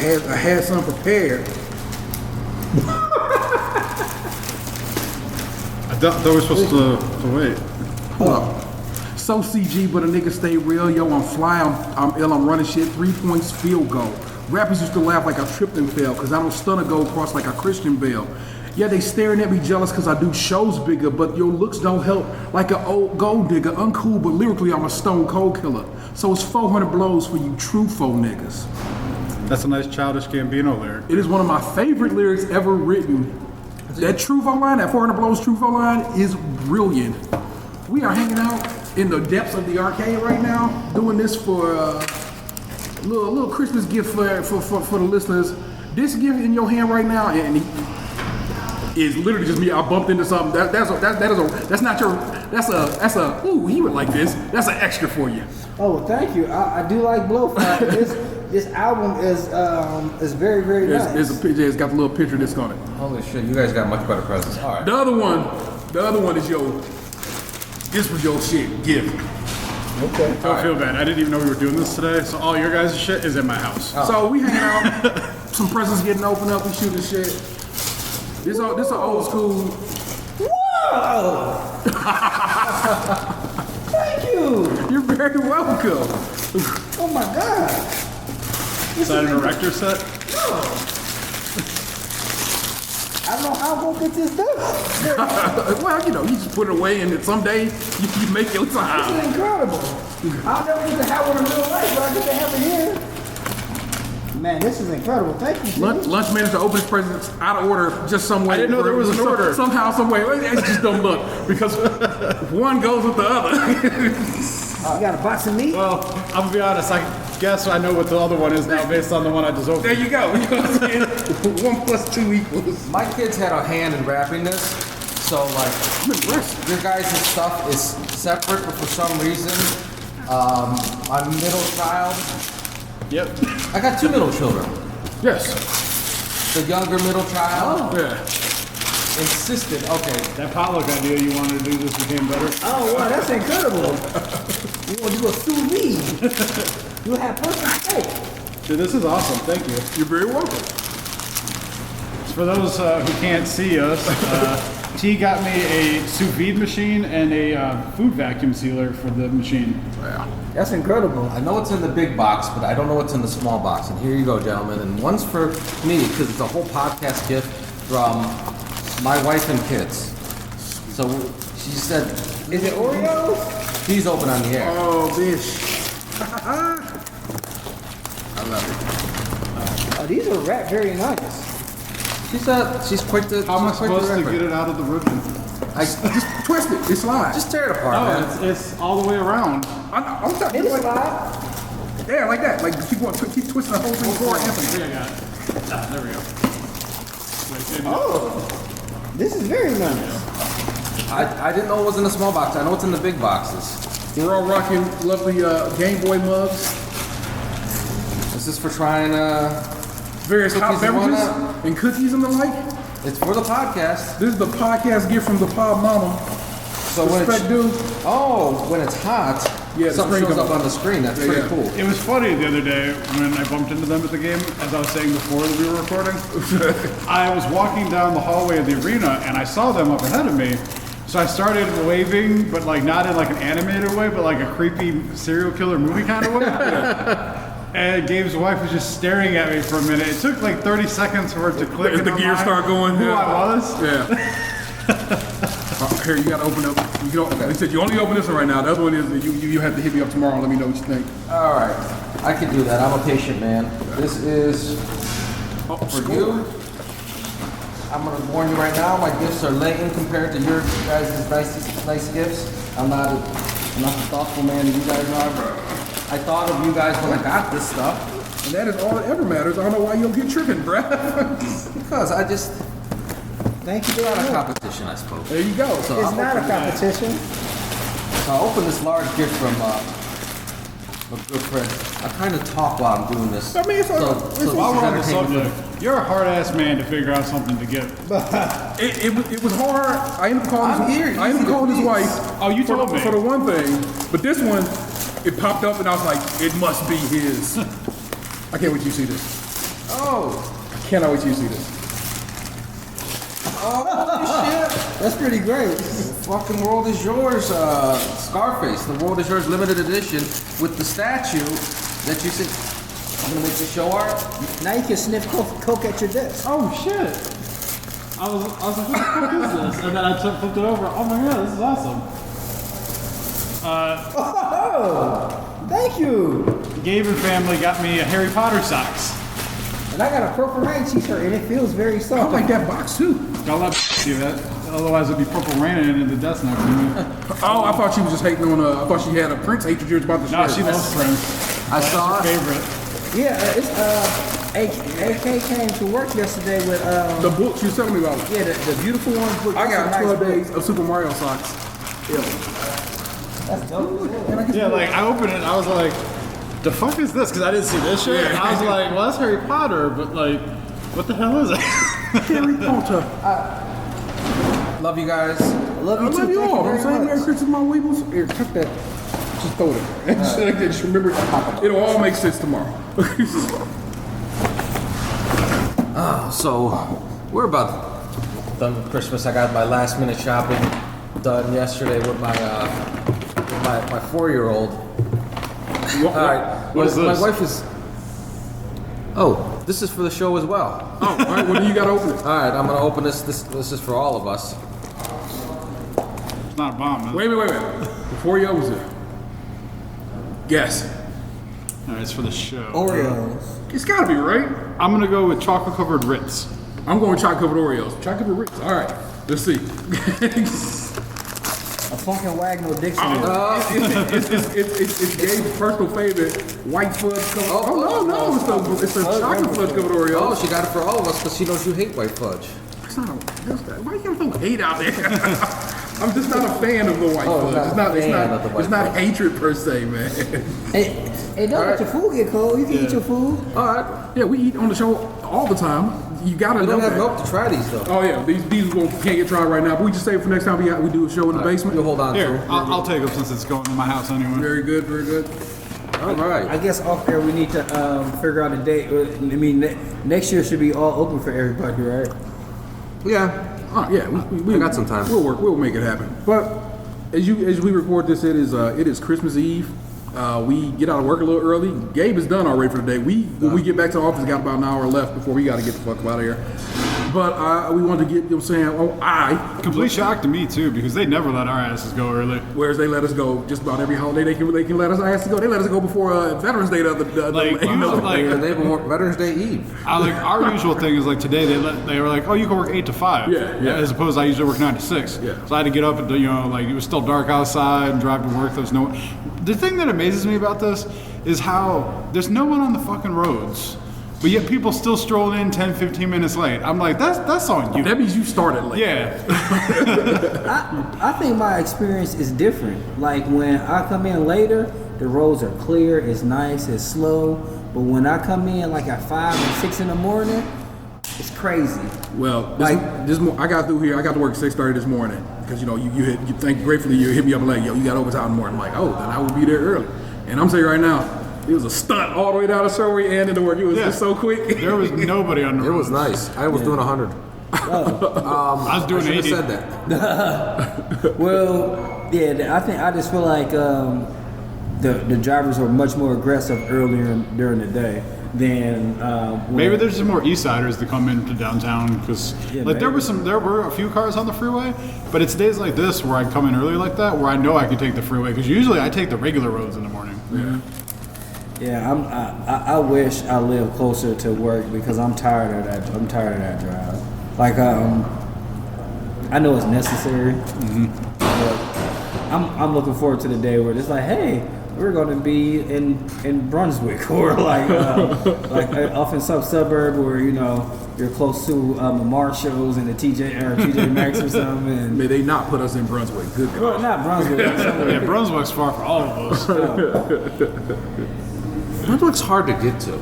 had some prepared. I thought we were supposed to wait. Hold up. So CG, but a nigga stay real. Yo, I'm fly, I'm ill, I'm running shit. 3 points, field goal. Rappers used to laugh like I tripped and fell, cause I don't stun or go across like a Christian Bale. Yeah, they staring at me jealous cause I do shows bigger, but your looks don't help like an old gold digger. Uncool, but lyrically I'm a stone cold killer. So it's 400 blows for you true faux niggas. That's a nice Childish Gambino lyric. It is one of my favorite lyrics ever written. That Trufo line, that 400 blows Trufo line is brilliant. We are hanging out in the depths of the arcade right now, doing this for a little Christmas gift for the listeners. This gift in your hand right now, and is literally just me. I bumped into something. That's a. Ooh, he would like this. That's an extra for you. Oh, well, thank you. I do like Blowfly. This album is very, very nice. There's a picture. It's got the little picture disc on it. Holy shit, you guys got much better presents. All right. The other one is your. This was your shit gift. Okay. Don't feel bad. I didn't even know we were doing this today, so all your guys' shit is in my house. Oh. So we hanging out. Some presents getting opened up. We shooting shit. This an old school. Whoa! Thank you. You're very welcome. Oh my God. Is that an erector set? No. I don't know how I'm gonna get this done. Well, you just put it away, and then someday you make your time. This is incredible. I'll never get to have one in real life, but I get to have it here. Man, this is incredible. Thank you. Lunch managed to open his presents out of order, just some way. I didn't know there was an order. Somehow, some way. It just don't look because one goes with the other. You got a box of meat? Well, I'm gonna be honest. I guess I know what the other one is now based on the one I just opened. There you go. You know what I'm saying? 1 + 2 equals. My kids had a hand in wrapping this, so like your guys' stuff is separate, but for some reason, my middle child. Yep. I got 2 middle children. Yes. The younger middle child Yeah. insisted. Okay. That potluck idea you wanted to do just became better. Oh, wow, that's incredible. You want to do a sous vide. You have perfect steak. Dude, this is awesome. Thank you. You're very welcome. For those who can't see us, T got me a sous vide machine and a food vacuum sealer for the machine. Yeah. That's incredible. I know it's in the big box, but I don't know what's in the small box. And here you go, gentlemen. And one's for me, because it's a whole podcast gift from my wife and kids. So she said... Is it Oreos? Please open on the air. Oh, bitch. I love it. Oh, these are wrapped very nice. She's quick to... How am I she's quick supposed to remember. get it out of the ribbon? Just twist it. It slides. Just tear it apart, Oh, man. it's all the way around. I'm talking It is like, live. yeah, like that. Like keep twisting the whole thing forward. Here, I got it. There we go. Wait, maybe Oh, this is very nice. I didn't know it was in the small box. I know it's in the big boxes. We're all rocking lovely Game Boy mugs, This is for trying various hot Cookies and beverages, whatnot. and cookies and the like. It's for the podcast. This is the podcast gift from the Pod Mama. So when Respect, dude. when it's hot, Yeah, the something screen shows comes up on the screen. That's pretty yeah. cool. It was funny the other day when I bumped into them at the game, as I was saying before that we were recording. I was walking down the hallway of the arena and I saw them up ahead of me. So I started waving, but like not in like an animated way, but like a creepy serial killer movie kind of way. And Gabe's wife was just staring at me for a minute. It took like 30 seconds for it to click. As in the her gears mind start going, who yeah. I was. Yeah. Here, you gotta open up. You can open, They said you only open this one right now. The other one is that you have to hit me up tomorrow and let me know what you think. All right, I can do that. I'm a patient man. This is for score. you. I'm gonna warn you right now. My gifts are latent compared to your guys' nice gifts. I'm not the thoughtful man that you guys are. I thought of you guys when I got this stuff. And that is all that ever matters. I don't know why you don't get tripping, bruh. Because I just, Thank you it's very not a much. competition, I suppose. There you go. So It's I'll not a open that. competition. So I opened this large gift from a good friend. I kind of talk while I'm doing this. I mean, it's all- While we're on the entertainment. subject, you're a hard ass man to figure out something to get. It was hard. I ended up calling. I'm here. I ended up calling his wife. Oh, you for, told me. for the one thing, but this one, it popped up and I was like, it must be his. I can't wait till you see this. I cannot wait till you see this. That's pretty great. Fucking World is Yours, Scarface. The World is Yours limited edition with the statue that you said. I'm gonna make the show art. Now you can sniff coke at your desk. Oh shit! I was like, what the fuck is this? And then I flipped it over. Oh my god, this is awesome. Oh, thank you. Gabe and family got me a Harry Potter socks. And I got a Purple Rain t-shirt, and it feels very I soft. like that box too. Don't let see that. Otherwise, it'd be Purple Raining in the desk next to me. Oh, I thought she was just hating on. I thought she had a Prince hatred you was about to No, share. she loves Prince. I saw it. Favorite. Yeah, it's AK came to work yesterday with The book she was telling me about. yeah the beautiful ones. With I got some 12 nice days of Super Mario socks. Yeah. books. That's dope. Yeah, like I opened it and I was like, the fuck is this? Because I didn't see this shit. And I was like, well, that's Harry Potter, but like, what the hell is it? Harry Potter. Love you guys. Love I you too. love you Thank all. you I'm very saying much. Merry Christmas, my weebles. Here, tuck that. Just throw it. Just remember, it'll all make sense tomorrow. So we're about done with Christmas. I got my last minute shopping done yesterday with my 4-year-old. All right. What is My this? wife is. Oh, this is for the show as well. Oh, all right. Well, then you gotta open it. All right, I'm gonna open this. This is for all of us. It's not a bomb, man. Wait. Before you open it, guess. All right, it's for the show. Oreos. It's gotta be right. I'm gonna go with chocolate covered Ritz. I'm going chocolate covered Oreos. Chocolate covered Ritz. All right. Let's see. A Funkin' Wagnall Dictionary. It's Gabe's personal favorite, white fudge covered. No, it's a chocolate fudge covered Oreo. Oh, she got it for all of us because she knows you hate white fudge. It's not why you gotta throw hate out there? I'm just not a fan of the white Oh, fudge. not a fan of the white It's not fudge. hatred per se, man. Hey, don't let your food get cold. You can eat your food. All right. Yeah, we eat on the show all the time. You gotta We know don't have that. milk to try these though. Oh yeah, these can't get tried right now. But we just save it for next time we do a show in the basement. You hold on Here, to. I'll take them since it's going to my house anyway. Very good, very good. All right. I guess off air we need to figure out a date. I mean, next year should be all open for everybody, right? Yeah. Oh yeah, we I got some time. We'll make it happen. But as we record this, it is Christmas Eve. We get out of work a little early. Gabe is done already for the day. When we get back to the office, got about an hour left before we got to get the fuck out of here. But we wanted to get, you know what I'm saying, Complete shock to me too, because they never let our asses go early. whereas they let us go just about every holiday they can let us ask to go. They let us go before Veterans Day the Like, Yeah, they have a Veterans Day Eve. like our usual thing is like today they were like, oh, you can work 8 to 5. Yeah. As opposed to I usually work 9 to 6. Yeah. So I had to get up and like it was still dark outside and drive to work. There was no. The thing that amazes me about this is how there's no one on the fucking roads, but yet people still stroll in 10, 15 minutes late. I'm like, that's on you. that means you started late. Yeah. I think my experience is different. Like when I come in later, the roads are clear, it's nice, it's slow. But when I come in like at 5 and 6 in the morning, it's crazy. Well, I got through here. I got to work at 6:30 this morning because gratefully you hit me up like, yo, you got overtime in the morning. I'm like, oh, then I will be there early. And I'm saying right now, it was a stunt all the way down to Surrey and into work. It was just so quick. There was nobody on the It road. was nice. I was doing 100. I was doing I should 80. have said that. Well, yeah, I just feel like the drivers are much more aggressive earlier during the day than Maybe there's some more East Siders that come into downtown because Yeah, there maybe. were a few cars on the freeway, but it's days like this where I come in early like that where I know I can take the freeway because usually I take the regular roads in the morning. Yeah, I wish I lived closer to work because I'm tired of that. I'm tired of that drive. Like I know it's necessary, but I'm looking forward to the day where it's like, hey, we're going to be in Brunswick or like off in some suburb where you're close to Marshalls and the TJ Maxx or something. And, May they not put us in Brunswick. Good God. well, not Brunswick. Yeah, Brunswick's far for all of us. Brunswick's hard to get to.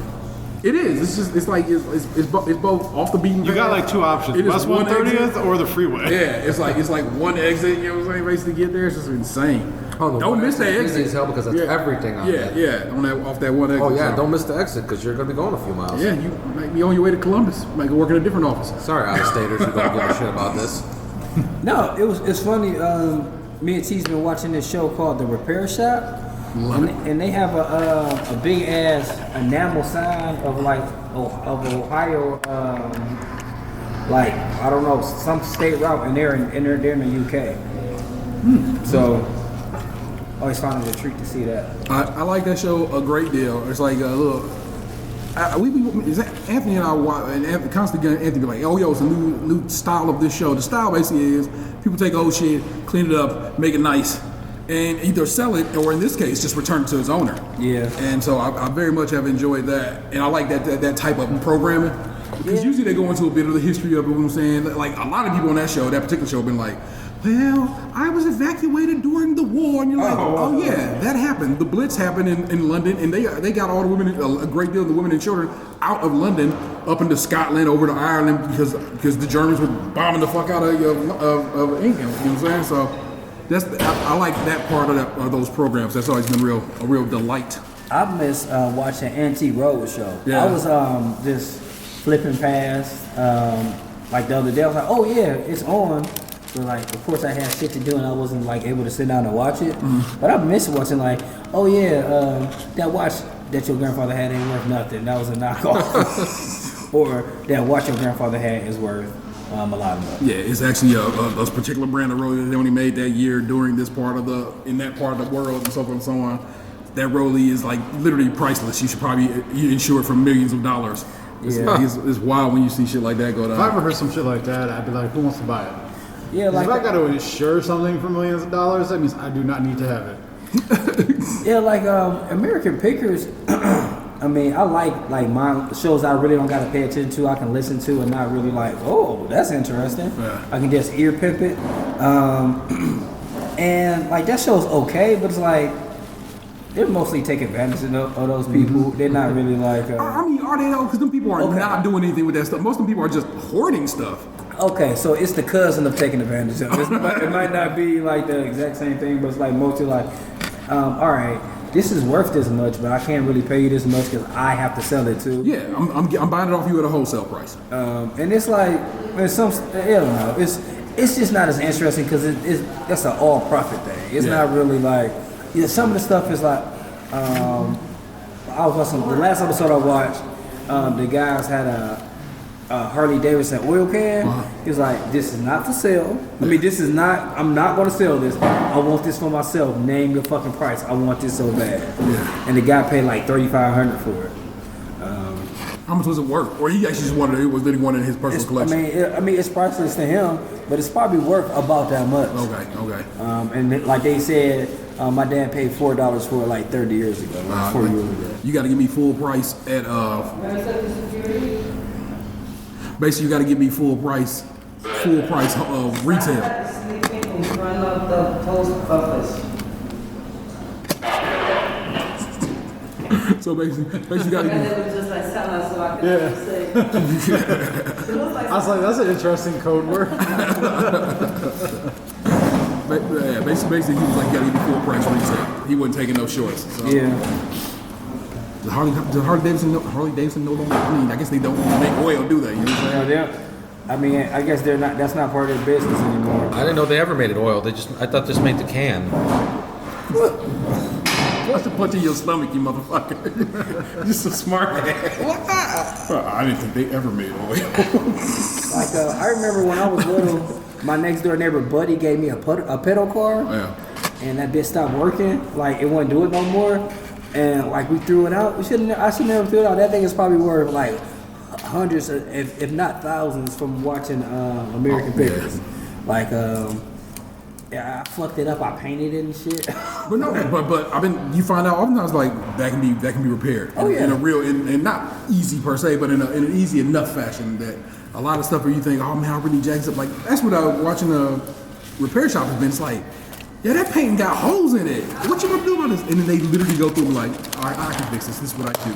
It is. It's just. It's like it's both off the beaten. You got like two options: It is West one 130th or the freeway. Yeah, it's like one exit. You know what I'm saying? Basically, to get there, it's just insane. Oh, the Don't one miss that exit is exit. easy as hell because that's everything on Yeah, that. yeah, on that off that one exit. Oh yeah, so. don't miss the exit because you're gonna be going a few miles. Yeah, you might be on your way to Columbus. You might go work in a different office. Sorry, out-of-staters who don't give a shit about this. No, it's funny. Me and T's been watching this show called The Repair Shop. And they have a big ass enamel sign of like of Ohio, like I don't know, some state route, and they're in the UK. So always find it a treat to see that. I like that show a great deal. It's like a little. Anthony and I watch, and constantly Anthony be like, "Oh, yo, it's a new style of this show." The style basically is people take old shit, clean it up, make it nice, and either sell it or, in this case, just return it to its owner. Yeah. And so I very much have enjoyed that, and I like that type of programming because usually they go into a bit of the history of it. You know what I'm saying, like a lot of people on that show, that particular show, have been like, well, I was evacuated during the war, and you're like, oh yeah, that happened. The Blitz happened in London, and they got all the women, a great deal of the women and children, out of London up into Scotland, over to Ireland, because the Germans were bombing the fuck out of England. You know what I'm saying? So I like that part of those programs. That's always been a real delight. I miss watching Antique Road Show. Yeah. I was just flipping past like the other day. I was like, oh yeah, it's on. But like, of course, I had shit to do and I wasn't like able to sit down and watch it. But I miss watching like, oh yeah, that watch that your grandfather had ain't worth nothing. That was a knockoff. Or that watch your grandfather had is worth a lot of money. Yeah, it's actually a particular brand of Rollie that they only made that year during this part of in that part of the world and so forth and so on. That Rollie is like literally priceless. You should probably insure it for millions of dollars. It's wild when you see shit like that go down. If I ever heard some shit like that, I'd be like, who wants to buy it? Yeah, like if I got to insure something for millions of dollars, that means I do not need to have it. yeah, like American Pickers. I mean, I like my shows I really don't gotta pay attention to. I can listen to and not really like, oh, that's interesting. Yeah. I can just ear pimp it, and like that show's okay, but it's like they mostly take advantage of those people. They're not really like. I mean, are they though? Because them people are not doing anything with that stuff. Most of them people are just hoarding stuff. Okay, so it's the cousin of taking advantage of it. It might not be like the exact same thing, but it's like mostly like, all right, this is worth this much, but I can't really pay you this much because I have to sell it too. Yeah, I'm buying it off you at a wholesale price. And it's like, there's I don't know, it's just not as interesting because that's an all profit thing. It's not really like, some of the stuff is like, I was watching the last episode I watched. The guys had a Harley Davidson oil can. He was like, this is not for sale. I mean, I'm not going to sell this. I want this for myself. Name your fucking price. I want this so bad. Yeah. And the guy paid like $3,500 for it. How much was it worth? Or he actually just wanted it was that he wanted his personal collection? I mean, it's priceless to him, but it's probably worth about that much. Okay. And like they said, my dad paid $4 for it like 30 years ago, like 4 years ago. You got to give me full price at basically, you got to give me full price of retail. Sleeping in front of the post office. So basically, you got to And give. it was just like Santa, so I could say. It was like I was like, that's an interesting code word. Yeah, basically, he was like, you got to give me full price retail. He wasn't taking no shorts. So. Yeah. Does Harley Davidson no longer? I mean, I guess they don't make oil, do they? You know what I'm saying? Yeah, I mean, I guess they're not. That's not part of their business anymore. I didn't know they ever made it oil. I thought they just made the can. What's the punch in your stomach, you motherfucker? Just a smart ass. I didn't think they ever made oil. Like I remember when I was little, my next door neighbor Buddy gave me a pedal car, and that bitch stopped working. Like it wouldn't do it no more, and like we threw it out. I should never threw it out. That thing is probably worth like hundreds, if not thousands, from watching American Pickers. Like yeah, I fucked it up. I painted it and shit. But no, but you find out oftentimes like that can be repaired. In a real and not easy per se, but in an easy enough fashion that a lot of stuff where you think, oh man, I really jacks up. Like that's what watching a repair shop has been. It's like, yeah, that paint got holes in it. What you gonna do about this? And then they literally go through and like, all right, I can fix this. This is what I do.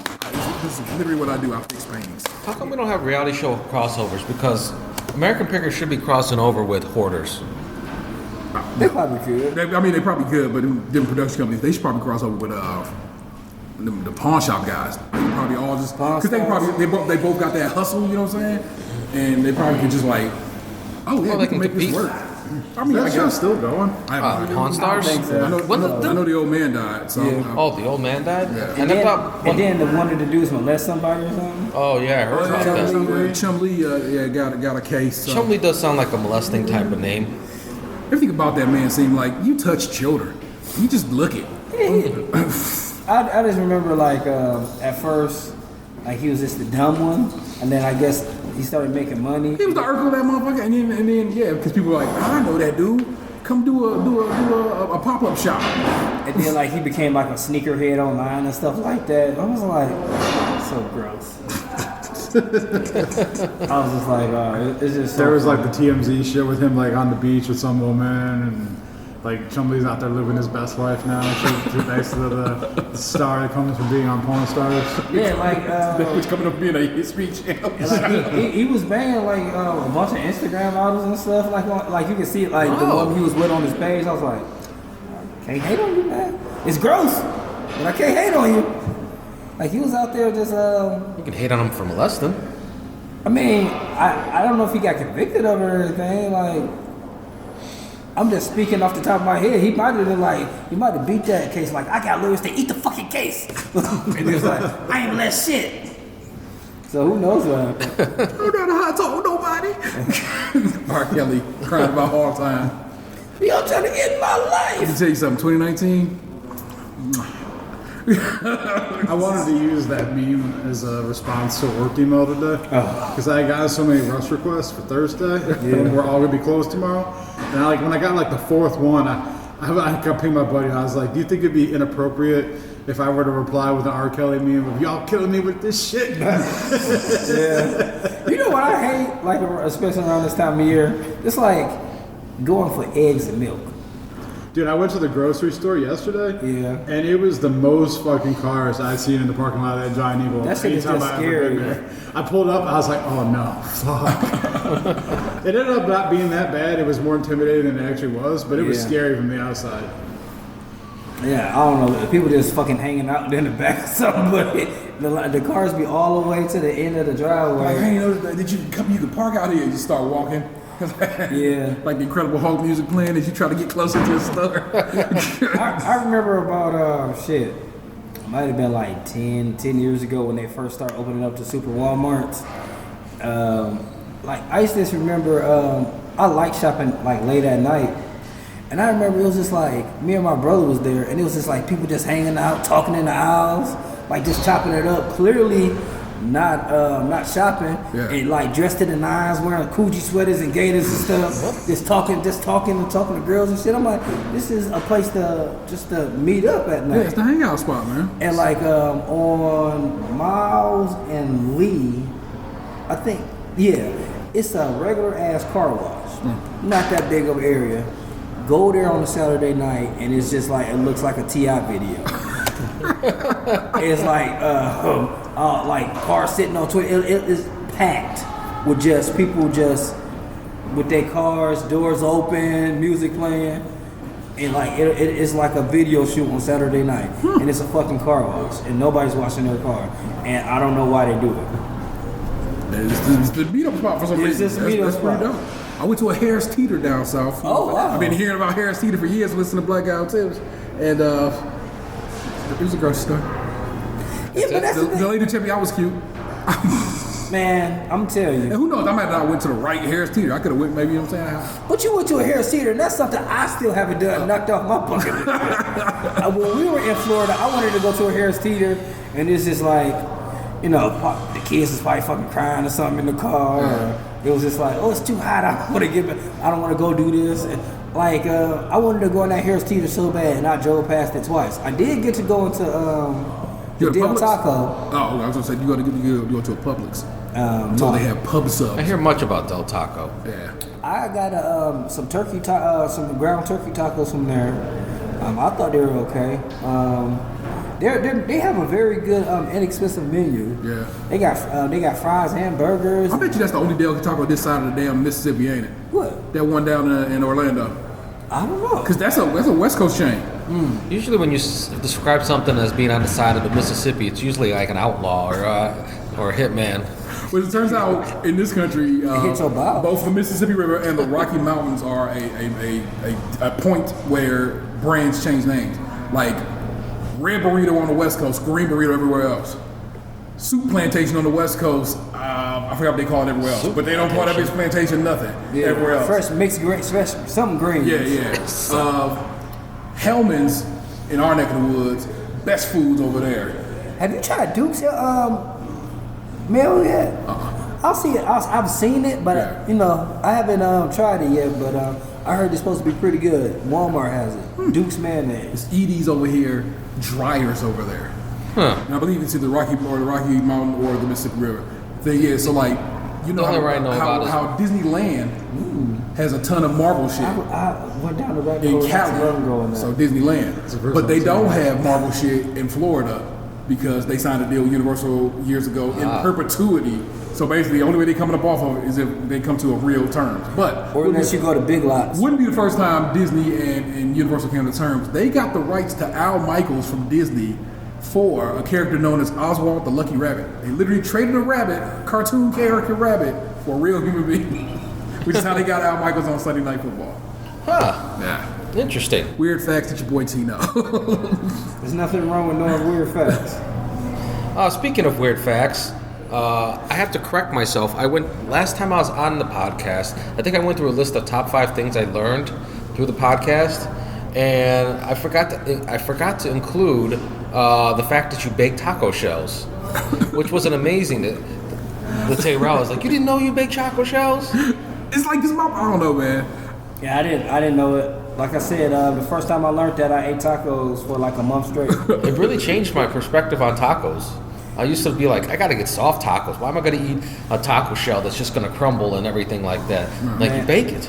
This is literally what I do. I fix paintings. How come we don't have reality show crossovers? Because American Pickers should be crossing over with Hoarders. They probably could. They probably could, but them production companies, they should probably cross over with the pawn shop guys. They could probably all just because they both got that hustle. You know what I'm saying? And they probably could just like, oh yeah, Well, we they can can make this compete. work. I mean, I That show's guess. still going. I have no idea. Pawn Stars? I think so. I know, When the- I know the old man died. So Oh, the old man died? And then the one of the dudes molest somebody or something. Oh, yeah, I heard about that. Chum Lee, got a case. So. Chumley does sound like a molesting type of name. Everything about that man seemed like you touch children. You just look it. I just remember like at first, like he was just the dumb one, and then I guess he started making money. He was the Urkel that motherfucker, and then yeah, because people were like, I know that dude. Come do a pop up shop. And then like he became like a sneakerhead online and stuff like that. I was like, so gross. I was just like, it's just. So There was like funny. the TMZ shit with him like on the beach with some woman, and like Chumley's out there living his best life now. She's basically the star that comes from being on Porn Stars. Yeah, like Which coming up being a hit speech channel. like he was banging like a bunch of Instagram models and stuff. Like you can see like the one he was with on his page. I was like, can't hate on you, man. It's gross, but I can't hate on you. Like he was out there just You can hate on him for molesting. I mean, I don't know if he got convicted of it or anything. Like, I'm just speaking off the top of my head. He might have beat that case. Like, I got lawyers to eat the fucking case. And he was like, I ain't let shit. So who knows what happened? I don't know how to talk to nobody. R. Kelly crying about hard time. Y'all trying to end my Let me life. tell you something. 2019. I wanted to use that meme as a response to a work email today because I got so many rush requests for Thursday. We're all gonna be closed tomorrow, and when I got like the fourth one, I got pinged my buddy. And I was like, "Do you think it'd be inappropriate if I were to reply with an R. Kelly meme of y'all killing me with this shit?" You know what I hate? Like, especially around this time of year, it's like going for eggs and milk. Dude, I went to the grocery store yesterday, Yeah. and it was the most fucking cars I'd seen in the parking lot at Giant Eagle. That shit is anytime just I ever been scary. there. I pulled up, I was like, oh no, fuck. It ended up not being that bad. It was more intimidating than it actually was, but it was Yeah. scary from the outside. Yeah, I don't know. People just fucking hanging out in the back or something, but the cars be all the way to the end of the driveway. Like, hey, you know, did you can park out here? You start walking. Yeah. Like the Incredible Hulk music playing as you try to get closer to the store. I remember about it might have been like 10 years ago when they first started opening up the super Walmarts. Like I used to just remember I like shopping like late at night, and I remember it was just like me and my brother was there, and it was just like people just hanging out, talking in the aisles, like just chopping it up. Clearly not shopping, Yeah. and like dressed to the nines, wearing Krunchy sweaters and gaiters and stuff, just talking to girls and shit. I'm like, this is a place to meet up at night. Yeah, it's the hangout spot, man. And like on Miles and Lee, I think, yeah, it's a regular ass car wash, not that big of an area. Go there on a Saturday night, and it's just like it looks like a T.I. video. It's like cars sitting on Twitter. It is packed with just people just with their cars, doors open, music playing, and like it's like a video shoot on Saturday night, and it's a fucking car wash, and nobody's washing their car, and I don't know why they do it. It's the meetup spot for some It's reason. just a meetup That's pretty spot. dope. I went to a Harris Teeter down south. Oh, wow. I've been hearing about Harris Teeter for years, listening to Black Guy Tips, and it was a grocery store. Yeah, but that's the The thing. lady told me I was cute. Man, I'm telling And you. who knows? I might not went to the right Harris Teeter. I could have went, maybe, you know what I'm saying? But you went to a Harris Teeter, and that's something I still haven't done, knocked off my bucket list. When we were in Florida, I wanted to go to a Harris Teeter, and it's just like, you know, the kids is probably fucking crying or something in the car. Or it was just like, oh, it's too hot. I don't want to go do this. And like, I wanted to go in that Harris Teeter so bad, and I drove past it twice. I did get to go into You go to Del Publix? Taco. Oh, I was gonna say you go to a Publix. So no. they have pub subs. I hear much about Del Taco. Yeah. I got some some ground turkey tacos from there. I thought they were okay. they have a very good inexpensive menu. Yeah. They got fries and burgers. I bet you that's the only Del Taco this side of the damn Mississippi, ain't it? What? That one down in Orlando. I don't know. Because that's a West Coast chain. Usually, when you describe something as being on the side of the Mississippi, it's usually like an outlaw or a hitman. Well, it turns out in this country, hits Obama. both the Mississippi River and the Rocky Mountains are a point where brands change names. Like Red Burrito on the West Coast, Green Burrito everywhere else. Soup Plantation on the West Coast, I forgot what they call it everywhere else, but they don't call that bitch Plantation nothing everywhere else. Fresh mixed green, something green. Yeah. Hellman's in our neck of the woods, best foods over there. Have you tried Duke's meal yet? I'll see it. I've seen it, but I haven't tried it yet. But I heard it's supposed to be pretty good. Walmart has it. Duke's mayonnaise. It's Edie's over here, Dryer's over there. And I believe it's either the Rocky Mountain or the Mississippi River. Thing is, so like, you know how Disneyland has a ton of Marvel shit I went down the rabbit in hole not too long ago Cali, in that. so Disneyland. But they don't have Marvel shit in Florida because they signed a deal with Universal years ago in perpetuity. So basically, the only way they're coming up off of it is if they come to a real terms. But Or unless you go to Big Lots. wouldn't be the first time Disney and Universal came to terms. They got the rights to Al Michaels from Disney for a character known as Oswald the Lucky Rabbit. They literally traded a rabbit, cartoon character rabbit, for a real human being, which is how they got Al Michaels on Sunday Night Football. Huh. Yeah. Interesting. Weird facts that your boy T know. There's nothing wrong with knowing weird facts. Speaking of weird facts, I have to correct myself. Last time I was on the podcast, I think I went through a list of top 5 things I learned through the podcast, and I forgot to include the fact that you bake taco shells, which was an amazing. The Tayrell was like, "You didn't know you bake taco shells?" It's like this. I don't know, man. Yeah, I didn't know it. Like I said, the first time I learned that, I ate tacos for like a month straight. It really changed my perspective on tacos. I used to be like, I gotta get soft tacos. Why am I gonna eat a taco shell that's just gonna crumble and everything like that? Like, you bake it.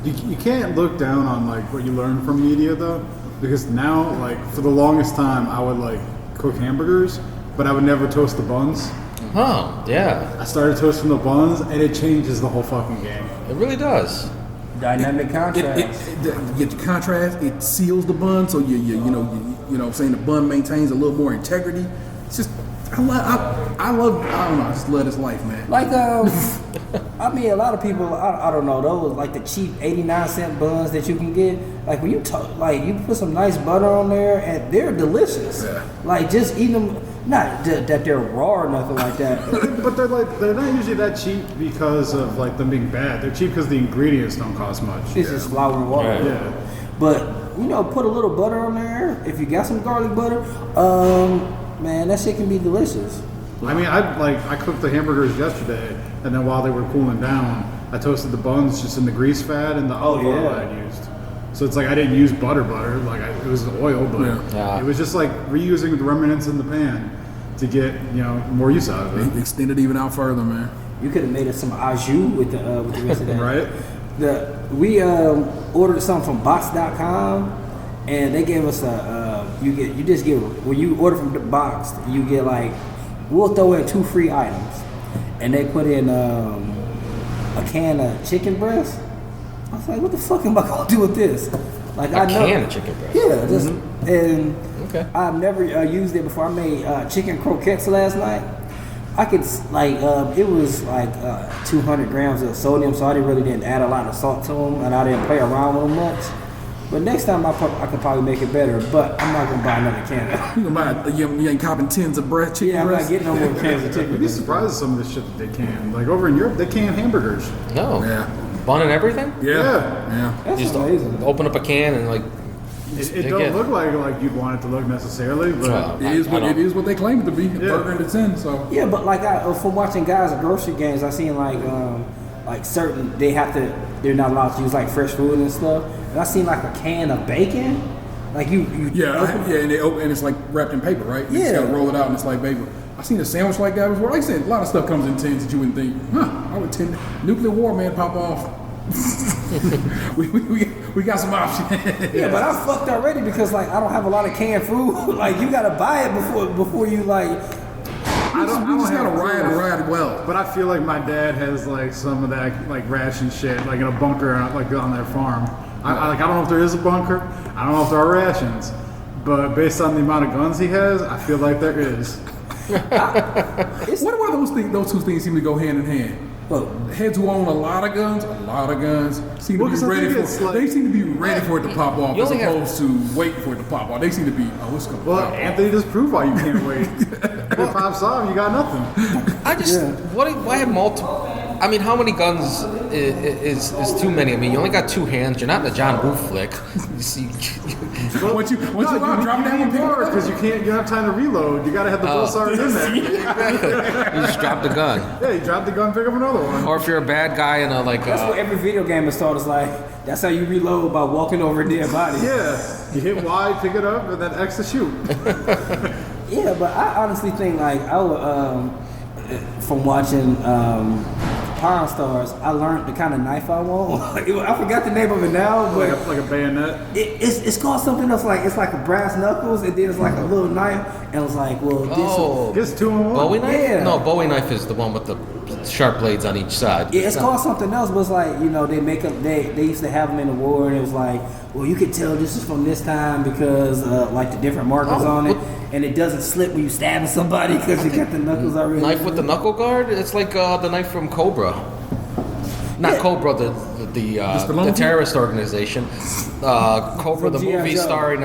You can't look down on like what you learn from media though, because now like for the longest time I would like cook hamburgers, but I would never toast the buns. Oh, yeah. I started toasting the buns, and it changes the whole fucking game. It really does. Dynamic contrast. You get your contrast. It seals the bun, so you know what I'm saying, the bun maintains a little more integrity. It's just I don't know. I just love this life, man. Like, I mean, a lot of people, I don't know, those like the cheap 89-cent buns that you can get. Like when you you put some nice butter on there, and they're delicious. Yeah. Like just eat them, not that they're raw or nothing like that. But they're not usually that cheap because of like them being bad. They're cheap because the ingredients don't cost much. It's just flour and water. Right. Yeah. But put a little butter on there. If you got some garlic butter, man, that shit can be delicious. I mean, I cooked the hamburgers yesterday, and then while they were cooling down, I toasted the buns just in the grease fat and the olive oil I had used. So it's like I didn't use butter, like it was oil, but Yeah. it was just like reusing the remnants in the pan to get more use out of it. Extend it even out further, man. You could have made us some au jus with the rest of that. Right? We ordered something from box.com, and they gave us when you order from the box, you get we'll throw in 2 free items, and they put in a can of chicken breast. I was like, what the fuck am I gonna do with this? Like A can of chicken breast. Yeah, and Okay. I've never used it before. I made chicken croquettes last night. I could it was 200 grams of sodium, so I didn't add a lot of salt to them, and I didn't play around with them much. But next time I could probably make it better, but I'm not gonna buy another can. You ain't copping tins of chicken Yeah, I'm breast. not getting no more cans of chicken. You'd be surprised at some of the shit that they can. Like over in Europe, they can hamburgers. No. Yeah. Bun and everything? Yeah. That's Just amazing. open up a can and It don't look like you'd want it to look necessarily, but It is what they claim it to be. A burger in the tin. So Yeah, but from watching guys at grocery games, I seen certain they're not allowed to use fresh food and stuff. And I seen a can of bacon. Like you and it's wrapped in paper, right? You just Yeah. gotta roll it out and it's like paper. I seen a sandwich like that before. Like I said, a lot of stuff comes in tins that you wouldn't think, I would nuclear war, man, pop off. we got some options. Yeah, but I'm fucked already because like I don't have a lot of canned food. Like you gotta buy it before you like. I just gotta ride well. But I feel like my dad has like some of that like ration shit like in a bunker like on their farm. I don't know if there is a bunker. I don't know if there are rations. But based on the amount of guns he has, I feel like there is. What are those things? Those two things seem to go hand in hand. Well, Heads who own a lot of guns seem to be ready for. They seem to be ready for it to pop off as opposed to waiting for it to pop off. They seem to be, it's going to Well, pop off. Anthony just proved why you can't wait. If it pops off, you got nothing. Why have multiple? I mean, how many guns is too many? I mean, you only got two hands. You're not in a John Woo flick. You see, Once you drop that one, because you don't have time to reload. You gotta have the bullets already in there. you just drop the gun. Yeah, you drop the gun, pick up another one. Or if you're a bad guy in a like. that's what every video game is taught. Is like that's how you reload by walking over a dead body. Yeah, you hit Y, pick it up, and then X to shoot. Yeah, but I honestly think like I would from watching Pawn Stars, I learned the kind of knife I want. I forgot the name of it now, but like a bayonet. It's called something else. Like it's like a brass knuckles, and then it's like a little knife, and it's like, well, this 2-in-1. Bowie knife? Yeah. No, Bowie knife is the one with the sharp blades on each side. Yeah, it's called something else, but it's like, they used to have them in the war, and it was like, well, you could tell this is from this time because like the different markers on it, and it doesn't slip when you stabbing somebody because you got the knuckles already. Knife with the knuckle guard? It's like the knife from Cobra. Not Cobra, the terrorist organization. Cobra, the movie starring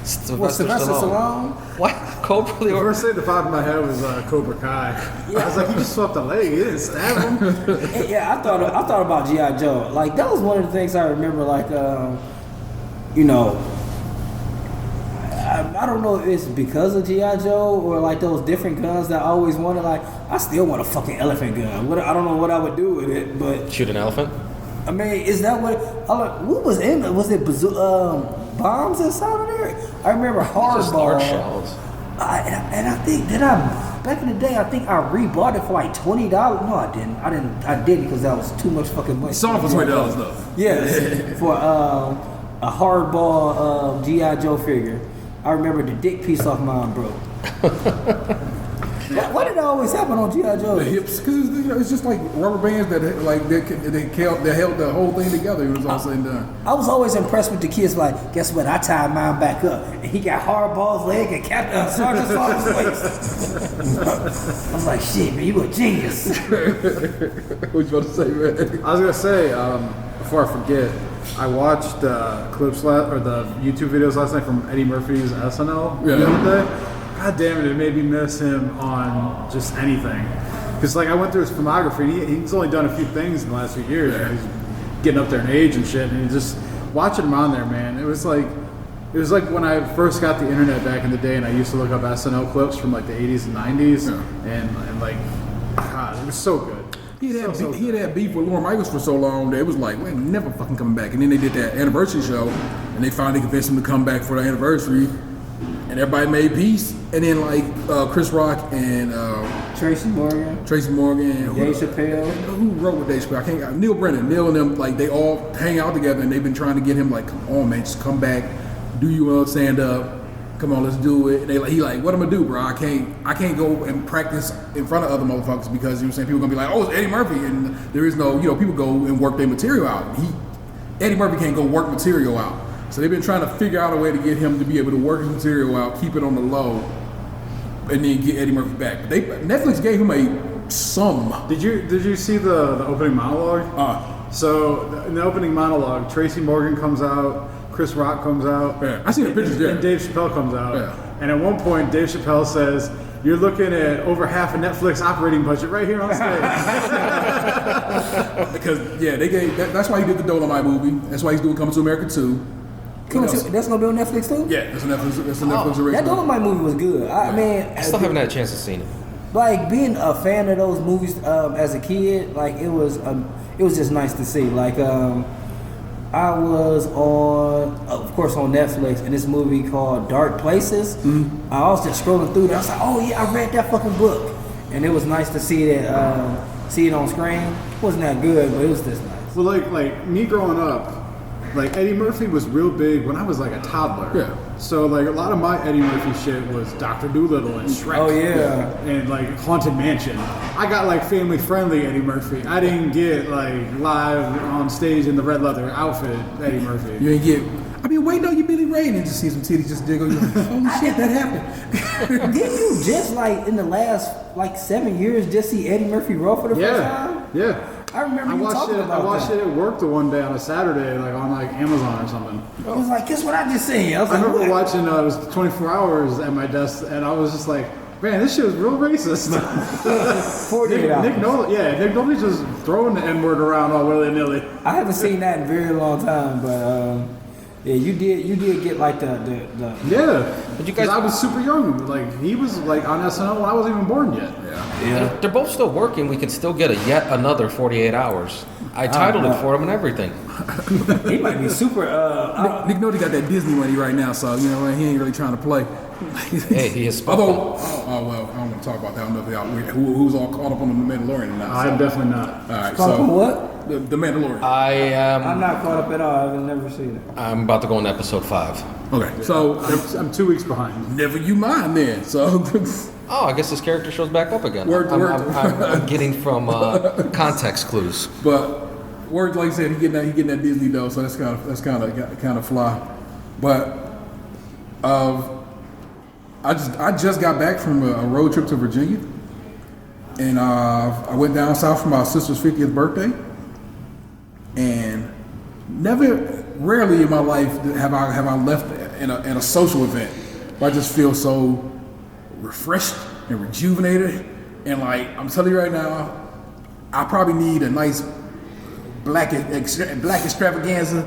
Sylvester Stallone. What? Cobra? The first thing that popped in my head was Cobra Kai. I was like, he just swept a leg. He didn't stab him. Yeah, I thought about G.I. Joe. Like that was one of the things I remember. Like, I don't know if it's because of G.I. Joe or like those different guns that I always wanted. Like, I still want a fucking elephant gun. I don't know what I would do with it, but shoot an elephant. I mean, is that what was in it? Was it bombs inside of there? I remember hardball. Large shells. I think back in the day, I think I rebought it for like $20. No, I didn't. I didn't because that was too much fucking money. Saw it for $20 though. Yeah, for a hardball G.I. Joe figure. I remember the dick piece off mine broke. Why did that always happen on G.I. Joe? The hips, because it's just like rubber bands that like they held the whole thing together. It was all said and done. I was always impressed with the kids. Like, guess what? I tied mine back up, and he got hardball's leg and Captain Sergeant Slaughter's waist. I was like, shit, man, you a genius. What you about to say, man? I was gonna say before I forget, I watched clips or the YouTube videos last night from Eddie Murphy's SNL the other day. God damn it, it made me miss him on just anything. Because like I went through his filmography, and he's only done a few things in the last few years. Yeah. He's getting up there in age and shit, and just watching him on there, man. It was like when I first got the internet back in the day, and I used to look up SNL clips from like the 80s and 90s, and like, God, it was so good. He had that beef with Lorne Michaels for so long that it was like, we're never fucking coming back. And then they did that anniversary show, and they finally convinced him to come back for the anniversary, and everybody made peace. And then like Chris Rock and Tracy Morgan, Dave Chappelle. Who wrote with Dave Chappelle? Neil Brennan. Neil and them, like they all hang out together, and they've been trying to get him like, come on, man, just come back, do you stand up. Come on, let's do it. And he like, what I'm gonna do, bro? I can't go and practice in front of other motherfuckers because people are gonna be like, oh, it's Eddie Murphy, and there is no, people go and work their material out. Eddie Murphy can't go work material out. So they've been trying to figure out a way to get him to be able to work his material out, keep it on the low, and then get Eddie Murphy back. Netflix gave him a sum. Did you see the opening monologue? So in the opening monologue, Tracy Morgan comes out. Chris Rock comes out. Yeah, I seen the pictures there. And Dave Chappelle comes out. Yeah. And at one point, Dave Chappelle says, "You're looking at over half a Netflix operating budget right here on stage." Because they gave. That's why he did the Dolomite movie. That's why he's doing Coming to America 2. That's gonna be on Netflix too? Yeah, that's a Netflix original. That Dolomite movie was good. I mean, I still haven't had a chance to see it. Like being a fan of those movies as a kid, like it was just nice to see. Like I was of course on Netflix, and this movie called Dark Places. Mm-hmm. I was just scrolling through there. I was like, oh yeah, I read that fucking book, and it was nice to see that see it on screen. Wasn't that good, but it was just nice. Well, like me growing up, like Eddie Murphy was real big when I was like a toddler. Yeah. So like a lot of my Eddie Murphy shit was Dr. Dolittle and Shrek. Oh, yeah. And like Haunted Mansion. I got like family friendly Eddie Murphy. I didn't get like live on stage in the red leather outfit Eddie Murphy. You ain't get. I mean, wait, no, you Billy Ray and just see some titties just jiggle. You're like, holy shit, that happened. Didn't you just like in the last like 7 years just see Eddie Murphy roll for the first time? Yeah. I remember you talking about that. I watched it at work the one day on a Saturday, like on like Amazon or something. I was like, guess what I just seen? I was I like, remember what? watching it was 24 hours at my desk, and I was just like, man, this shit was real racist. 48 hours. Nick Nolte's just throwing the N-word around all willy-nilly. I haven't seen that in a very long time, but yeah, you did get like the Yeah, But you guys- I was super young. Like he was like on SNL when I wasn't even born yet. yeah. They're both still working. We could still get a yet another 48 hours. I titled it for him and everything. He might be super. Nick Nolte got that Disney money right now, so you know he ain't really trying to play. Hey, he is Although, well, I don't want to talk about that. I don't know if y'all, who's all caught up on the Mandalorian or not. I'm definitely not. All right, Caught up on so what? the Mandalorian. I'm not caught up at all. I've never seen it. I'm about to go on episode 5. Okay, so I'm 2 weeks behind. never you mind then. So Oh, I guess this character shows back up again. Word. I'm getting from context clues. But words like I said, he getting that Disney though, so that's kind of fly. But I just got back from a road trip to Virginia, and I went down south for my sister's 50th birthday, and rarely in my life have I left in a social event where I just feel so refreshed and rejuvenated, and like I'm telling you right now, I probably need a nice black extravaganza,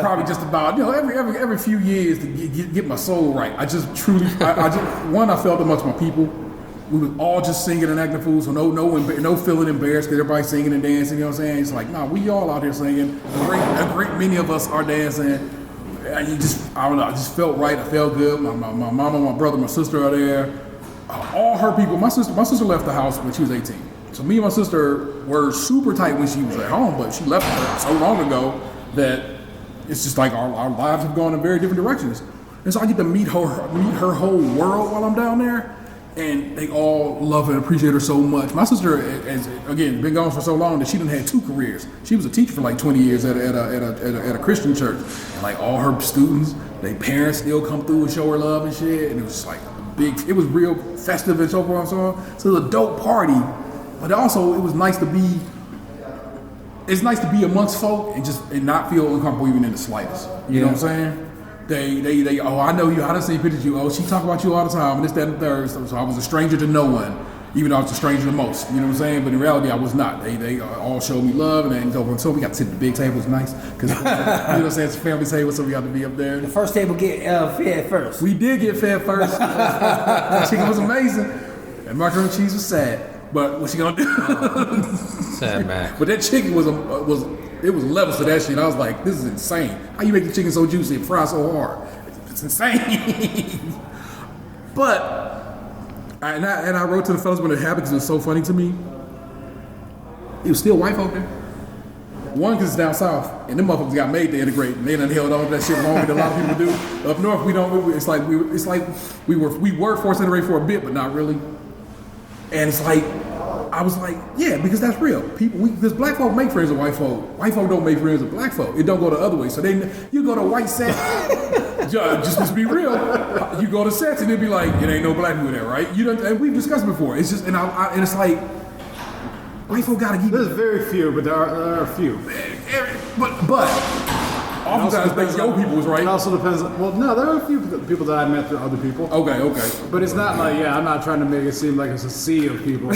probably just about every few years to get my soul right. I just truly, I felt amongst my people. We was all just singing and acting fools, so no feeling embarrassed because everybody's singing and dancing. You know what I'm saying? It's like, nah, we all out here singing. A great many of us are dancing. And I don't know, I just felt right. I felt good. My mama, my brother, my sister are there. All her people. My sister left the house when she was 18. So me and my sister were super tight when she was at home, but she left so long ago that it's just like our lives have gone in very different directions. And so I get to meet her whole world while I'm down there, and they all love and appreciate her so much. My sister has, again, been gone for so long that she done had 2 careers. She was a teacher for like 20 years at a Christian church, and like all her students, their parents still come through and show her love and shit, and it was just like it was real festive and so forth and so on. So it was a dope party. But also, it was nice to be. It's nice to be amongst folk and not feel uncomfortable even in the slightest. You know what I'm saying? They. Oh, I know you. I done seen pictures of you. Oh, she talk about you all the time, and this, that, and the third. So I was a stranger to no one, even though I was a stranger to most. You know what I'm saying? But in reality, I was not. They all showed me love, and so we got to sit at the big table. It was nice because you know what I'm saying. It's a family table, so we got to be up there. The first table get fed first. We did get fed first. That chicken was amazing, and macaroni and cheese was sad. But what's she gonna do? Sad man. But that chicken was levels to that shit. I was like, this is insane. How you make the chicken so juicy and fry so hard? It's insane. But I wrote to the fellas when it happened because it was so funny to me. It was still white folk there. One, because it's down south, and them motherfuckers got made to integrate, and they done held on to that shit longer than a lot of people do. Up north, we don't. It's like we were forced to integrate for a bit, but not really. And it's like, I was like, yeah, because that's real. Because black folk make friends with white folk. White folk don't make friends with black folk. It don't go the other way. So you go to white set, just let's be real. You go to sets and it'd be like, it ain't no black people there, right? And we've discussed it before. It's just, and it's like, white folk gotta keep. There's very few, but there are a few. But oftentimes they your people was right. It also depends. Well, no, there are a few people that I met through other people. Okay. But it's not like, I'm not trying to make it seem like it's a sea of people.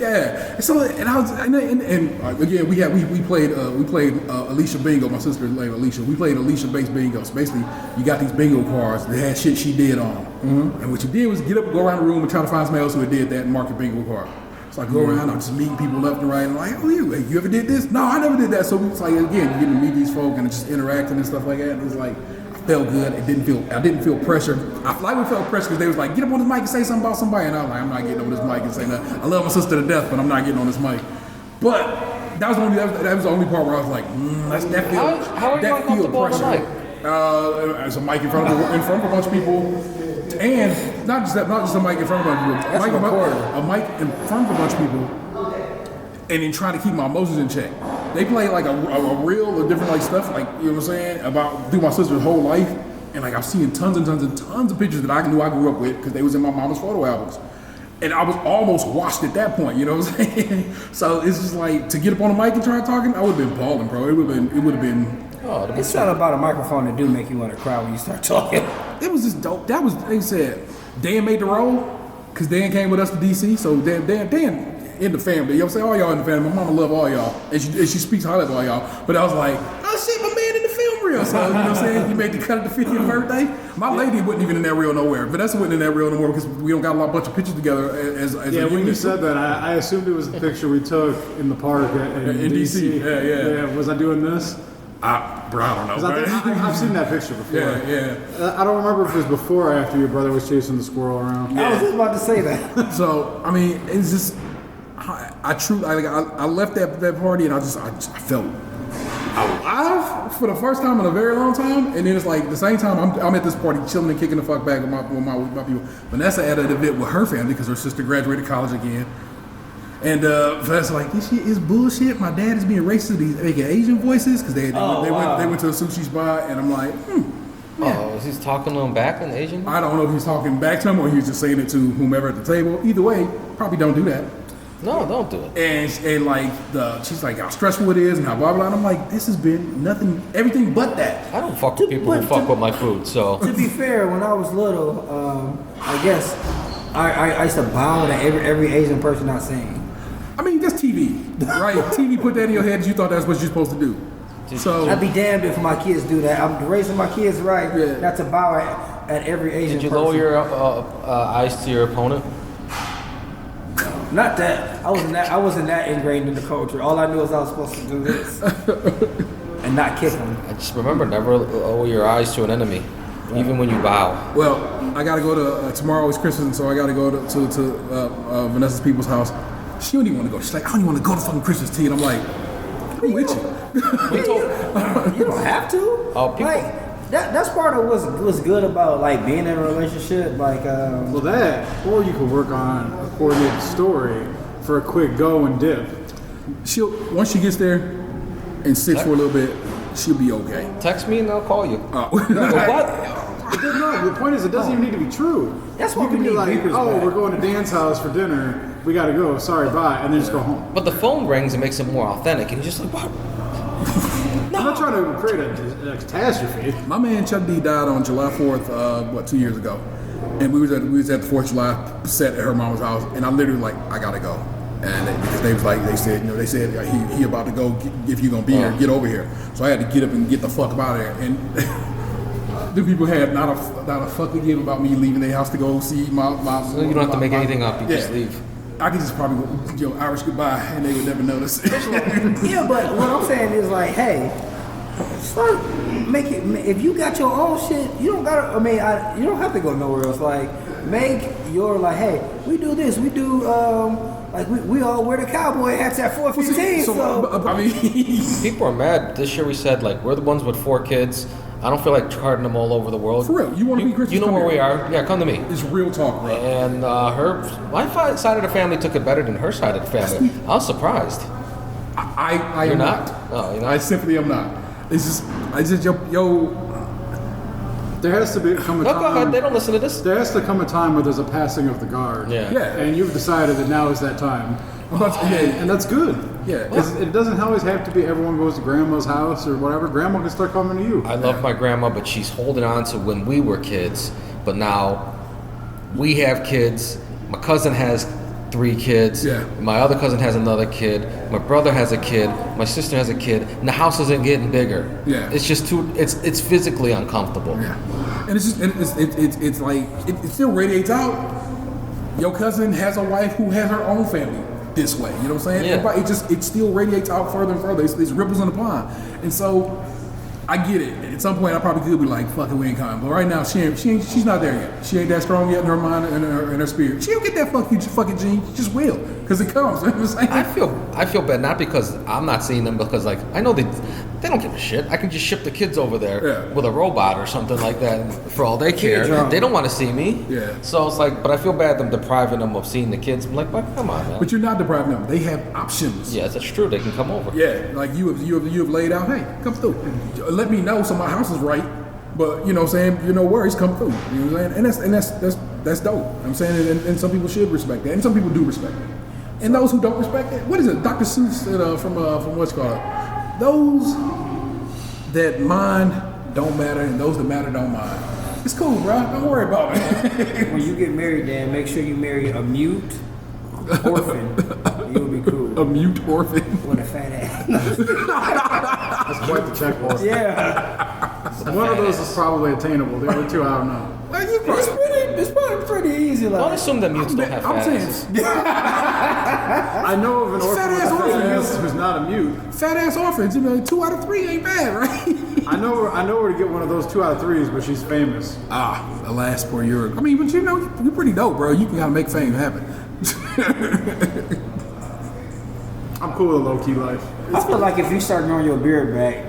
Yeah. So and I was and again we played Alicia Bingo. My sister's name Alicia. We played Alicia based bingo. So basically, you got these bingo cards that had shit she did on them. Mm-hmm. And what you did was get up, go around the room, and try to find somebody else who had did that and mark your bingo card. So I go around, I'm just meeting people left and right, and I'm like, oh, you ever did this? No, I never did that. So it's like, again, you get to meet these folk and just interacting and stuff like that. And it's like, I felt good. I didn't feel pressured. I slightly felt pressure because they was like, get up on this mic and say something about somebody. And I was like, I'm not getting on this mic and say nothing. I love my sister to death, but I'm not getting on this mic. But that was the only part where I was like, How are you uncomfortable on the mic? As a mic in front of a bunch of people, and not just a mic in front of a bunch of people, a mic in front of a bunch of people, and then trying to keep my emotions in check. They play like a reel of different like stuff, like you know what I'm saying, about through my sister's whole life, and like I've seen tons of pictures that I knew I grew up with because they was in my mama's photo albums. And I was almost washed at that point, you know what I'm saying? So it's just like, to get up on the mic and try talking, I would have been balling, bro. It would have been. It's not about a microphone that do make you want to cry when you start talking. It was just dope. That was, they said, Dan made the role, because Dan came with us to DC, so Dan in the family, you know what I'm saying? All y'all in the family. My mama love all y'all, and she speaks highly of all y'all. But I was like, oh shit, my man in the film reel. So, you know what I'm saying? He made the cut at the 50th birthday. My lady wasn't even in that reel nowhere. Vanessa wasn't in that reel no more because we don't got a bunch of pictures together as a when unit. you said that, I assumed it was the picture we took in the park in DC. Yeah. Was I doing this? I don't know. I've seen that picture before. Yeah. I don't remember if it was before or after your brother was chasing the squirrel around. I was just about to say that. So, I mean, it's just, I left that party and I felt alive for the first time in a very long time. And then it's like, the same time I'm at this party chilling and kicking the fuck back with my people. Vanessa at an event with her family because her sister graduated college again. And Vanessa like, this shit is bullshit. My dad is being racist. He's making Asian voices because they went to a sushi spot, and I'm like, Oh, is he talking to him back in Asian? I don't know if he's talking back to him or he's just saying it to whomever at the table. Either way, probably don't do that. No, don't do it. And like she's like how stressful it is and how blah blah. And I'm like, this has been everything but that. I don't fuck with people who fuck with my food. So to be fair, when I was little, I guess I used to bow to every Asian person I seen. I mean, that's TV, right? TV put that in your head that you thought that's what you're supposed to do. So I'd be damned if my kids do that. I'm raising my kids right, not to bow at every Asian person. did you lower your eyes to your opponent? Not that. I wasn't that ingrained in the culture. All I knew was I was supposed to do this and not kick them. I just remember never lower your eyes to an enemy, even when you bow. Well, I gotta go to tomorrow is Christmas, and so I gotta go to Vanessa's people's house. She don't even want to go. She's like, I don't even want to go to fucking Christmas tea. And I'm like, I'm with you. You don't have to. Oh, people. Like, that's part of what's good about like being in a relationship. Like, well, that, or you could work on a coordinated story for a quick go and dip. Once she gets there and sits for a little bit, she'll be okay. Text me and I'll call you. What? No, the point is, it doesn't even need to be true. That's why you can we be need like, beepers oh, back. we're going to Dan's house for dinner. We gotta go. Sorry, bye, and then just go home. But the phone rings and makes it more authentic, and you're just like, what? I'm not trying to create a catastrophe. My man Chuck D died on July 4th, 2 years ago, and we was at the 4th of July set at her mama's house, and I literally like, I gotta go, and because they said he about to go. If you gonna be here, get over here. So I had to get up and get the fuck out of there, and the people had not a fuck to give about me leaving their house to go see my. So you don't have to make anything up. You just leave. I could just probably go, Irish goodbye, and they would never notice. yeah, but what I'm saying is like, hey, start make it. If you got your own shit, you don't gotta. I mean, you don't have to go nowhere else. Like, make your like, hey, we do this. We do like we all wear the cowboy hats at 4:15. So I mean, people are mad. This year we said like we're the ones with 4 kids. I don't feel like charting them all over the world. For real, you want to be Christmas? You know where we are. Yeah, come to me. It's real talk, bro. And my side of the family took it better than her side of the family. I was surprised. I You're am not? Oh, you're not? I simply am not. It's just yo. There has to come a time. Go ahead. They don't listen to this. There has to come a time where there's a passing of the guard. Yeah. And you've decided that now is that time. And that's good. Yeah. It doesn't always have to be everyone goes to grandma's house or whatever. Grandma can start coming to you. I love my grandma, but she's holding on to when we were kids. But now we have kids. My cousin has 3 kids. Yeah. My other cousin has another kid. My brother has a kid. My sister has a kid. And the house isn't getting bigger. Yeah. It's just too. It's physically uncomfortable. Yeah. And it's just it's like it still radiates out. Your cousin has a wife who has her own family this way. You know what I'm saying? Yeah. It still radiates out further and further. It's ripples in the pond. And so I get it. some point I probably could be like, fuck it, we ain't coming. But right now, she's not there yet. She ain't that strong yet in her mind and her spirit. She'll get that fucking gene. She just will, because it comes. You know what I'm saying? I feel bad, not because I'm not seeing them, because like I know they don't give a shit. I can just ship the kids over there with a robot or something like that for all they care. They don't want to see me. Yeah. So it's like, but I feel bad them depriving them of seeing the kids. I'm like, but come on, man. But you're not depriving them. They have options. Yes, that's true. They can come over. Yeah, like you have laid out, hey, come through. Let me know so my house is right. But you know what I'm saying, no worries, come through. You know what I'm saying? And that's dope. You know what I'm saying? And some people should respect that. And some people do respect it. And those who don't respect it, what is it? Dr. Seuss from what's called? Those that mind don't matter, and those that matter don't mind. It's cool, bro. Don't worry about it. When you get married, Dan, make sure you marry a mute orphan. You'll be cool. A mute orphan. With a fat ass. That's quite the checklist. Yeah. One of those is probably attainable. The other two, I don't know. Like, It's probably pretty easy. Don't Like, assume that mutes don't have I'm fat saying, asses. I know of an orphan Fat-ass with a orphan. fat ass who's not a mute. fat ass orphans, 2 out of 3 ain't bad, right? I know where to get one of those 2 out of 3s, but she's famous. Alas, poor Europe. I mean, but you're pretty dope, bro. You can kind of make fame happen. I'm cool with low-key life. I feel like if you start growing your beard back,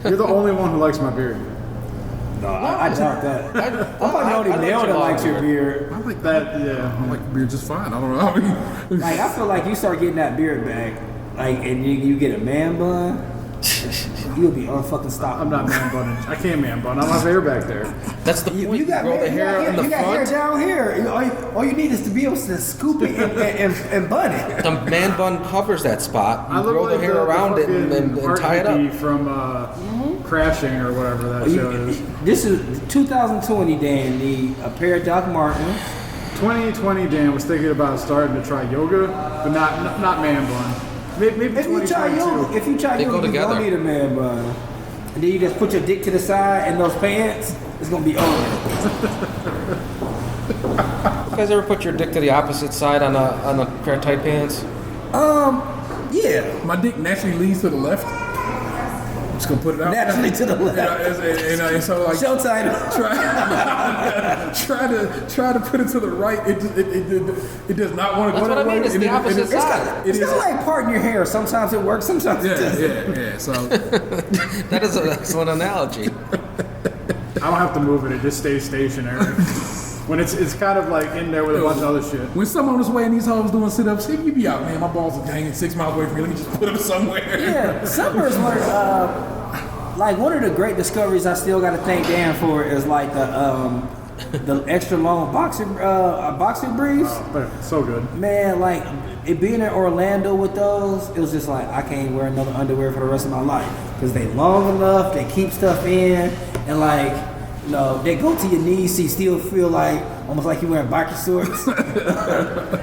You're the only one who likes my beard. no, I doubt that. I'm probably the only I like male that your likes your long beard. I like That, yeah. I like the beard just fine. I don't know. I mean, Like, I feel like you start getting that beard back, like, and you get a man bun, you'll be unfucking stoppable. I'm not man bunning. I can't man bun. I don't have hair back there. That's the point. You got grow the hair in the you got hair front. down here. All you need is to be able to scoop it and bun it. The man bun covers that spot. You grow the hair around it and tie it Hippie up. from Crashing or whatever that show is. This is 2020, Dan. A pair of Doc Martens. 2020, Dan was thinking about starting to try yoga, but not man bun. Maybe If you try 2022. yoga, go you together. don't need a man bun. And then you just put your dick to the side and those pants, it's gonna be over. You guys ever put your dick to the opposite side on a pair of tight pants? Yeah. my dick naturally leads to the left. I'm just gonna put it out. Naturally to the left. And so like Show title. try to put it to the right. It does not want to go That's what I that mean, way. it's the opposite side. It's kind of like parting your hair. Sometimes it works, sometimes it doesn't. Yeah. So That is an excellent analogy. I don't have to move it. It just stays stationary. When it's kind of like in there with a bunch of other shit. when someone on his way and these hoes doing sit-ups, you be out, man. My balls are hanging 6 miles away from me. Let me just put them somewhere. Yeah, summer is like one of the great discoveries I still got to thank Dan for is like the extra long boxing briefs. But it's so good. Man, like it being in Orlando with those, it was just like I can't wear another underwear for the rest of my life because they long enough, they keep stuff in, and like they go to your knees, so you still feel like almost like you're wearing biker shorts.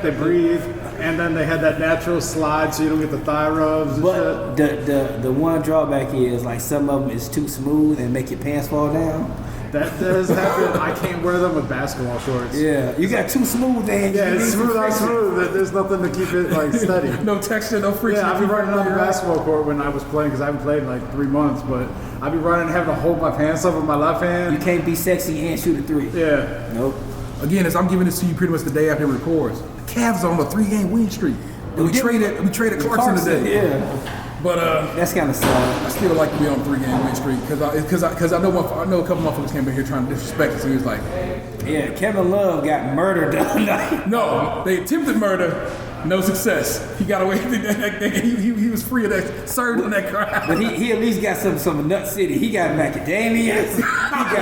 They breathe, and then they had that natural slide, so you don't get the thigh rubs and But the one drawback is like some of them is too smooth and make your pants fall down. shit. That does happen. I can't wear them with basketball shorts. Yeah, you got too smooth and Yeah, you it's need some smooth on friction. smooth. There's nothing to keep it like steady. No texture, no friction. Yeah, I'd be running on the basketball court when I was playing because I haven't played in like 3 months, but I'd be running and having to hold my pants up with my left You hand. can't be sexy and shoot a three. Yeah. Nope. Again, as I'm giving this to you pretty much the day after it records. The Cavs are on a 3-game win streak. And we traded Clarkson today. Yeah, But that's kind of sad. I still like to be on a 3-game win streak because I know a couple motherfuckers came in here trying to disrespect us. And he was like, Yeah, Kevin Love got murdered the other night. no, they attempted murder, no success. He got away. He was free of that, served on that crime. But he at least got some nut city. He got macadamias. He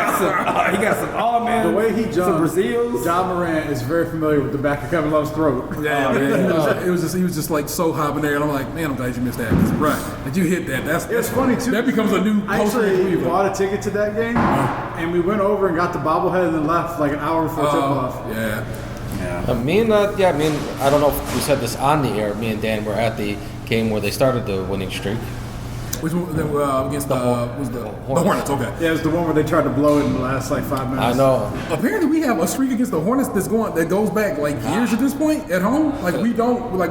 got some almonds. The way he some jumped, Brazils. Ja Morant is very familiar with the back of Kevin Love's throat. Yeah, man. He was just like so hopping there, and I'm like, man, I'm glad you missed that. Right, that you hit that. It's funny too. That becomes a new I poster in actually Cleveland. bought a ticket to that game, and we went over and got the bobblehead and then left like an hour before tip-off. Yeah. Me and I don't know if we said this on the air. Me and Dan were at the game where they started the winning streak. Which one? Against the Hornets. Okay. Yeah, it was the one where they tried to blow it in the last like 5 minutes. I know. Apparently, we have a streak against the Hornets that goes back like years at this point at home. Like we're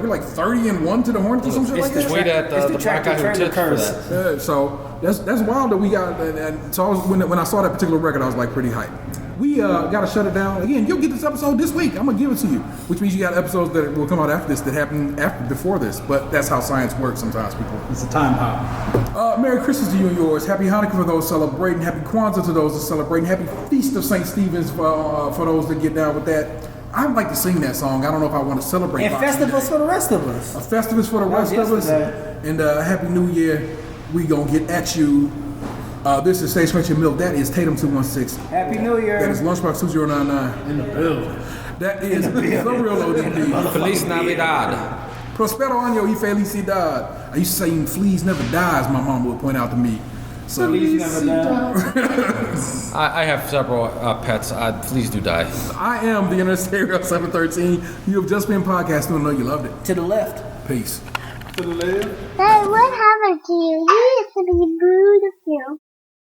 like 30-1 to the Hornets or some shit like that. Tweet at It's the the black guy who tractor tipped for curse. that. So that's wild that we got. And so when I saw that particular record, I was like pretty hyped. We got to shut it down. Again, you'll get this episode this week. I'm going to give it to you, which means you got episodes that will come out after this that happened before this. But that's how science works sometimes, people. It's a time hop. Merry Christmas to you and yours. Happy Hanukkah for those celebrating. Happy Kwanzaa to those that celebrating. Happy Feast of St. Stephen's for those that get down with that. I'd like to sing that song. I don't know if I want to celebrate. And festivals for the rest of us. A festivus for the rest of us. And Happy New Year. We going to get at you. This is Stage Country Milk. That is Tatum 216. Happy New Year. That is Lunchbox 2099. In the building. That is the real ODB. Feliz Navidad. Prospero año y felicidad. I used to say fleas never dies, my mom would point out to me. So Please never die. I have several pets. Fleas do die. I am the Internet Stereo 713. You have just been podcasting and know you loved it. To the left. Peace. To the left. Hey, what happened to you? You used to be beautiful.